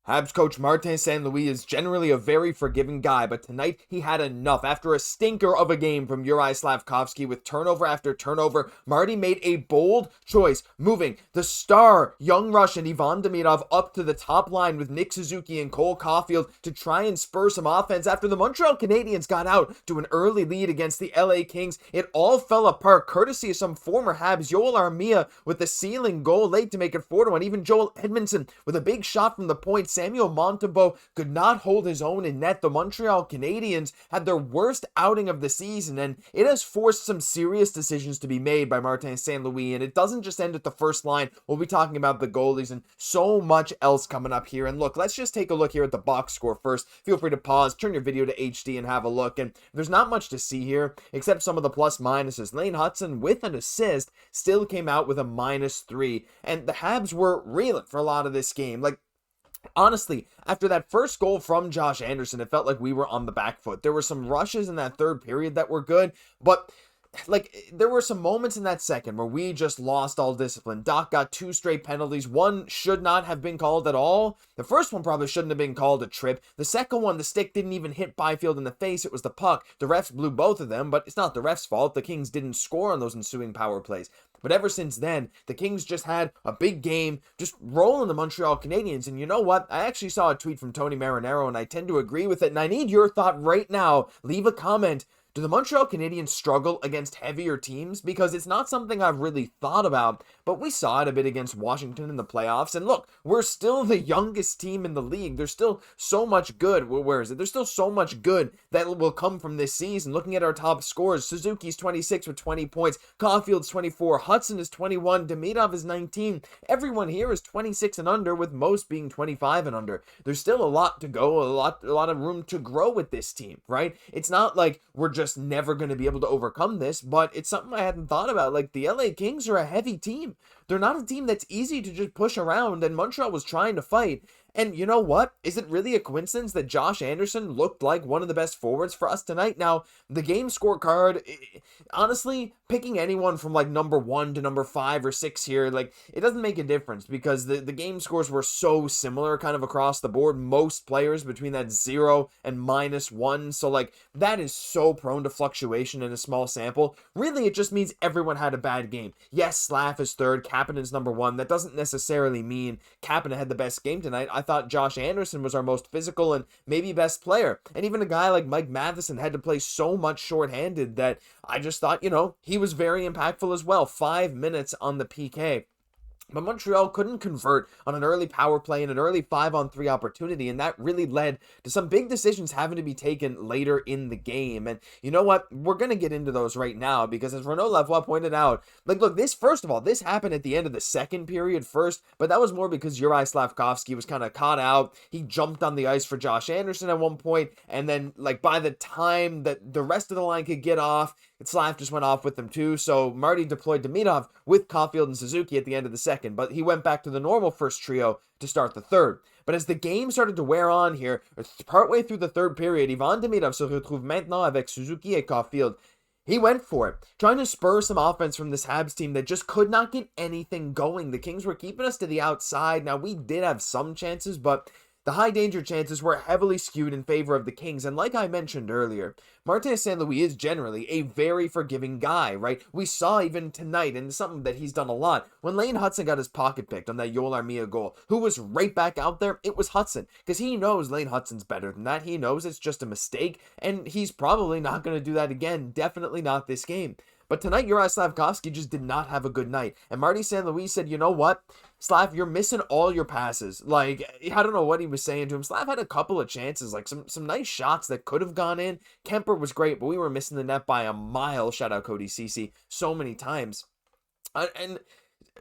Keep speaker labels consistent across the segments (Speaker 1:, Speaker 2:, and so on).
Speaker 1: Habs coach Martin St. Louis is generally a very forgiving guy, but tonight he had enough. After a stinker of a game from Juraj Slafkovsky with turnover after turnover, Marty made a bold choice, moving the star young Russian Ivan Demidov up to the top line with Nick Suzuki and Cole Caufield to try and spur some offense after the Montreal Canadiens got out to an early lead against the LA Kings. It all fell apart courtesy of some former Habs. Joel Armia with the ceiling goal late to make it 4-1. Even Joel Edmondson with a big shot from the point. Samuel Montembeault could not hold his own in net. The Montreal Canadiens had their worst outing of the season, and it has forced some serious decisions to be made by Martin St. Louis, and it doesn't just end at the first line. We'll be talking about the goalies and so much else coming up here. And look, let's just take a look here at the box score first. Feel free to pause, turn your video to HD and have a look, and there's not much to see here except some of the plus minuses. Lane Hutson with an assist still came out with a -3, and the Habs were reeling for a lot of this game. Honestly, after that first goal from Josh Anderson, it felt like we were on the back foot. There were some rushes in that third period that were good, but there were some moments in that second where we just lost all discipline. Dach got 2 straight penalties. One should not have been called at all. The first one probably shouldn't have been called a trip. The second one, the stick didn't even hit Byfield in the face. It was the puck. The refs blew both of them, but it's not the refs' fault. The Kings didn't score on those ensuing power plays. But ever since then, the Kings just had a big game, just rolling the Montreal Canadiens. And you know what? I actually saw a tweet from Tony Marinaro, and I tend to agree with it. And I need your thought right now. Leave a comment. Do the Montreal Canadiens struggle against heavier teams? Because it's not something I've really thought about, but we saw it a bit against Washington in the playoffs. And look, we're still the youngest team in the league. There's still so much good. Where is it? There's still so much good that will come from this season. Looking at our top scores, Suzuki's 26 with 20 points. Caufield's 24. Hutson is 21. Demidov is 19. Everyone here is 26 and under, with most being 25 and under. There's still a lot to go, a lot of room to grow with this team, right? It's not like we're just never going to be able to overcome this, but it's something I hadn't thought about. Like, the LA Kings are a heavy team. They're not a team that's easy to just push around, and Montreal was trying to fight. And you know what? Is it really a coincidence that Josh Anderson looked like one of the best forwards for us tonight? Now, the game scorecard, honestly, picking anyone from number 1 to number 5 or 6 here, it doesn't make a difference, because the game scores were so similar kind of across the board. Most players between that 0 and -1. So that is so prone to fluctuation in a small sample. Really, it just means everyone had a bad game. Yes, Slaf is 3rd, Kapanen's number 1. That doesn't necessarily mean Kapanen had the best game tonight. I thought Josh Anderson was our most physical and maybe best player. And even a guy like Mike Matheson had to play so much shorthanded that I just thought, he was very impactful as well. 5 minutes on the PK. But Montreal couldn't convert on an early power play and an early 5-on-3 opportunity, and that really led to some big decisions having to be taken later in the game. And you know what? We're going to get into those right now, because as Renaud Lavoie pointed out, look, this happened at the end of the second period first, but that was more because Juraj Slafkovsky was kind of caught out. He jumped on the ice for Josh Anderson at one point, and then by the time that the rest of the line could get off, Slaf just went off with them too. So Marty deployed Demidov with Caufield and Suzuki at the end of the second, but he went back to the normal first trio to start the third. But as the game started to wear on here, partway through the third period, Ivan Demidov se retrouve maintenant avec Suzuki et Caufield. He went for it, trying to spur some offense from this Habs team that just could not get anything going. The Kings were keeping us to the outside. Now, we did have some chances, but the high danger chances were heavily skewed in favor of the Kings, and like I mentioned earlier, Martin St. Louis is generally a very forgiving guy, right? We saw even tonight, and something that he's done a lot, when Lane Hutson got his pocket picked on that Joel Armia goal, who was right back out there? It was Hutson, because he knows Lane Hutson's better than that. He knows it's just a mistake, and he's probably not going to do that again, definitely not this game. But tonight, Juraj Slafkovsky just did not have a good night. And Marty St. Louis said, you know what? Slav, you're missing all your passes. I don't know what he was saying to him. Slav had a couple of chances, some nice shots that could have gone in. Kemper was great, but we were missing the net by a mile. Shout out Cody Ceci so many times. And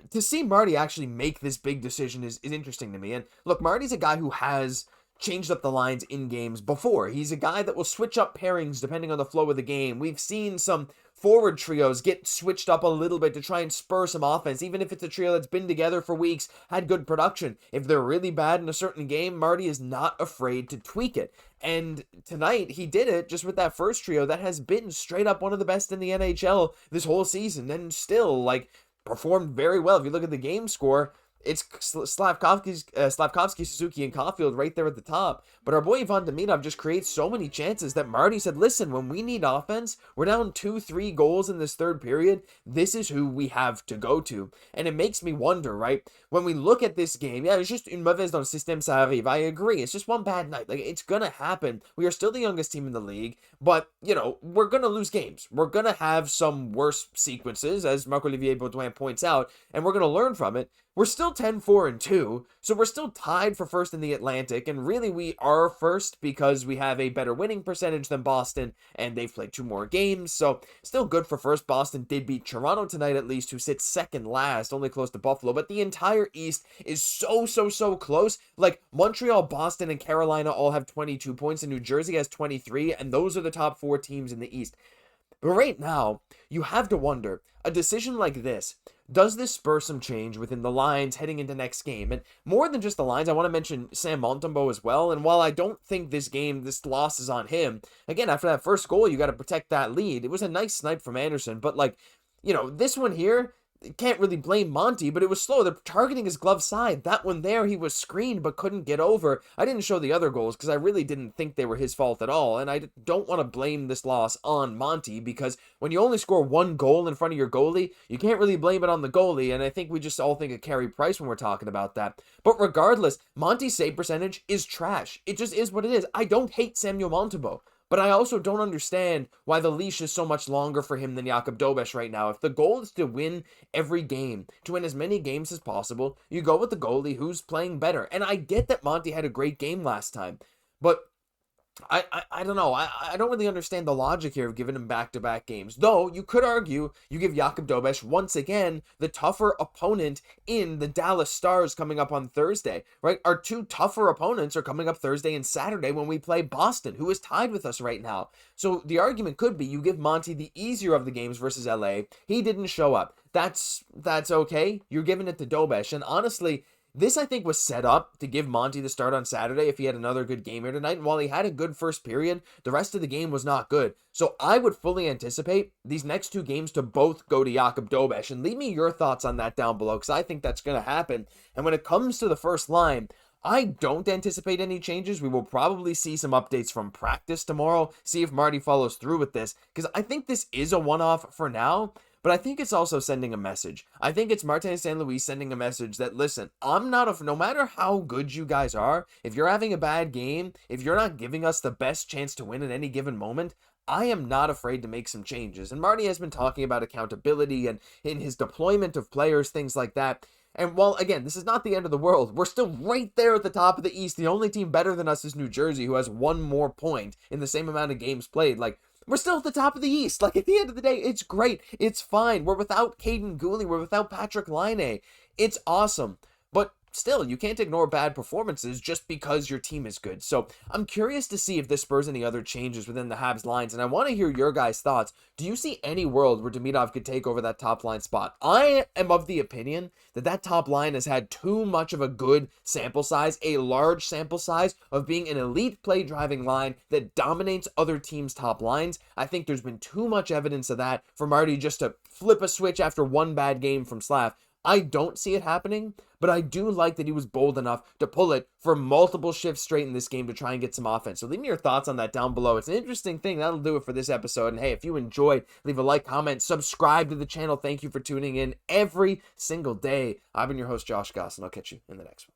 Speaker 1: to see Marty actually make this big decision is interesting to me. And look, Marty's a guy who has changed up the lines in games before. He's a guy that will switch up pairings depending on the flow of the game. We've seen some forward trios get switched up a little bit to try and spur some offense, even if it's a trio that's been together for weeks, had good production. If they're really bad in a certain game, Marty is not afraid to tweak it. And tonight, he did it just with that first trio that has been straight up one of the best in the NHL this whole season, and still, performed very well. If you look at the game score, it's Slafkovsky, Suzuki, and Caufield right there at the top. But our boy Ivan Demidov just creates so many chances that Marty said, listen, when we need offense, we're down 2-3 goals in this third period. This is who we have to go to. And it makes me wonder, right? When we look at this game, yeah, it's just une mauvaise dans le système, ça arrive. I agree. It's just one bad night. Like, it's going to happen. We are still the youngest team in the league, but, you know, we're going to lose games. We're going to have some worse sequences, as Marc-Olivier Baudouin points out, and we're going to learn from it. We're still 10-4-2, so we're still tied for first in the Atlantic, and really we are first because we have a better winning percentage than Boston, and they've played 2 more games, so still good for first. Boston did beat Toronto tonight at least, who sits second last, only close to Buffalo, but the entire East is so close. Like, Montreal, Boston, and Carolina all have 22 points, and New Jersey has 23, and those are the top 4 teams in the East. But right now, you have to wonder, a decision like this, does this spur some change within the lines heading into next game? And more than just the lines, I want to mention Sam Montembeault as well. And while I don't think this loss is on him, again, after that first goal, you got to protect that lead. It was a nice snipe from Anderson, but like, you know, this one here, can't really blame Monty, but it was slow. They're targeting his glove side. That one there, he was screened but couldn't get over. I didn't show the other goals because I really didn't think they were his fault at all, and I don't want to blame this loss on Monty because when you only score 1 goal in front of your goalie, you can't really blame it on the goalie, and I think we just all think of Carey Price when we're talking about that. But regardless, Monty's save percentage is trash. It just is what it is. I don't hate Samuel Montembeault, but I also don't understand why the leash is so much longer for him than Jakub Dobeš right now. If the goal is to win every game, to win as many games as possible, you go with the goalie who's playing better. And I get that Monty had a great game last time, but I don't know. I don't really understand the logic here of giving him back-to-back games. Though, you could argue you give Jakub Dobeš, once again, the tougher opponent in the Dallas Stars coming up on Thursday, right? Our 2 tougher opponents are coming up Thursday and Saturday when we play Boston, who is tied with us right now. So the argument could be you give Monty the easier of the games versus LA. He didn't show up. That's okay. You're giving it to Dobeš. And honestly, this, I think, was set up to give Monty the start on Saturday if he had another good game here tonight. And while he had a good first period, the rest of the game was not good. So I would fully anticipate these next 2 games to both go to Jakub Dobeš. And leave me your thoughts on that down below, because I think that's going to happen. And when it comes to the first line, I don't anticipate any changes. We will probably see some updates from practice tomorrow, see if Marty follows through with this, because I think this is a one-off for now. But I think it's also sending a message. I think it's Martin St. Louis sending a message that, listen, no matter how good you guys are, if you're having a bad game, if you're not giving us the best chance to win at any given moment, I am not afraid to make some changes. And Marty has been talking about accountability and in his deployment of players, things like that. And while, again, this is not the end of the world, we're still right there at the top of the East. The only team better than us is New Jersey, who has 1 more point in the same amount of games played. Like, we're still at the top of the East. Like, at the end of the day, it's great. It's fine. We're without Kaiden, Guhle. We're without Patrick Laine. It's awesome. But still, you can't ignore bad performances just because your team is good. So I'm curious to see if this spurs any other changes within the Habs lines, and I want to hear your guys' thoughts. Do you see any world where Demidov could take over that top line spot? I am of the opinion that that top line has had too much of a good sample size, a large sample size of being an elite play driving line that dominates other teams' top lines. I think there's been too much evidence of that for Marty just to flip a switch after 1 bad game from Slav. I don't see it happening, but I do like that he was bold enough to pull it for multiple shifts straight in this game to try and get some offense. So leave me your thoughts on that down below. It's an interesting thing. That'll do it for this episode. And hey, if you enjoyed, leave a like, comment, subscribe to the channel. Thank you for tuning in every single day. I've been your host, Josh Gosse, and I'll catch you in the next one.